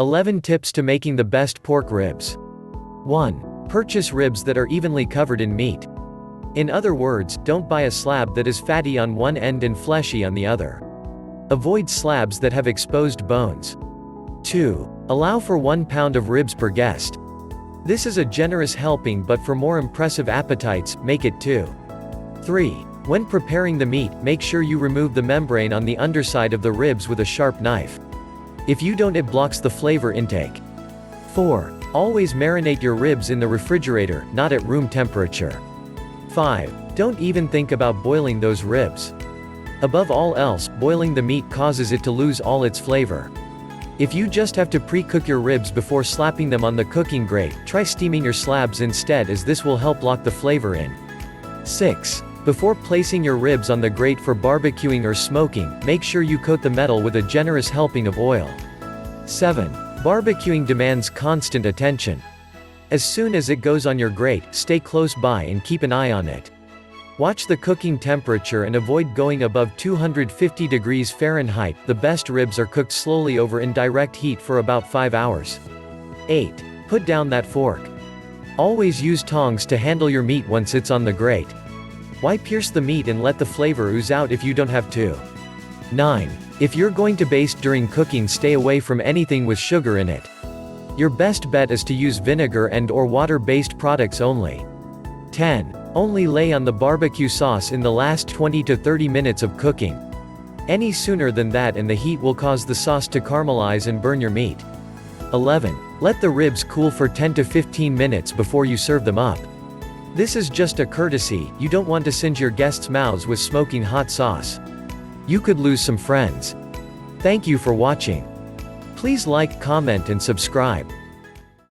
11 Tips to making the best pork ribs. 1. Purchase ribs that are evenly covered in meat. In other words, don't buy a slab that is fatty on one end and fleshy on the other. Avoid slabs that have exposed bones. 2. Allow for 1 pound of ribs per guest. This is a generous helping, but for more impressive appetites, make it 2. 3. When preparing the meat, make sure you remove the membrane on the underside of the ribs with a sharp knife. If you don't, it blocks the flavor intake. 4. Always marinate your ribs in the refrigerator, not at room temperature. 5. Don't even think about boiling those ribs. Above all else, boiling the meat causes it to lose all its flavor. If you just have to pre-cook your ribs before slapping them on the cooking grate, try steaming your slabs instead, as this will help lock the flavor in. 6. Before placing your ribs on the grate for barbecuing or smoking, make sure you coat the metal with a generous helping of oil. 7. Barbecuing demands constant attention. As soon as it goes on your grate, stay close by and keep an eye on it. Watch the cooking temperature and avoid going above 250 degrees Fahrenheit. The best ribs are cooked slowly over indirect heat for about 5 hours. 8. Put down that fork. Always use tongs to handle your meat once it's on the grate. Why pierce the meat and let the flavor ooze out if you don't have to? 9. If you're going to baste during cooking, stay away from anything with sugar in it. Your best bet is to use vinegar and/or water-based products only. 10. Only lay on the barbecue sauce in the last 20 to 30 minutes of cooking. Any sooner than that and the heat will cause the sauce to caramelize and burn your meat. 11. Let the ribs cool for 10 to 15 minutes before you serve them up. This is just a courtesy, you don't want to singe your guests' mouths with smoking hot sauce. You could lose some friends. Thank you for watching. Please like, comment and subscribe.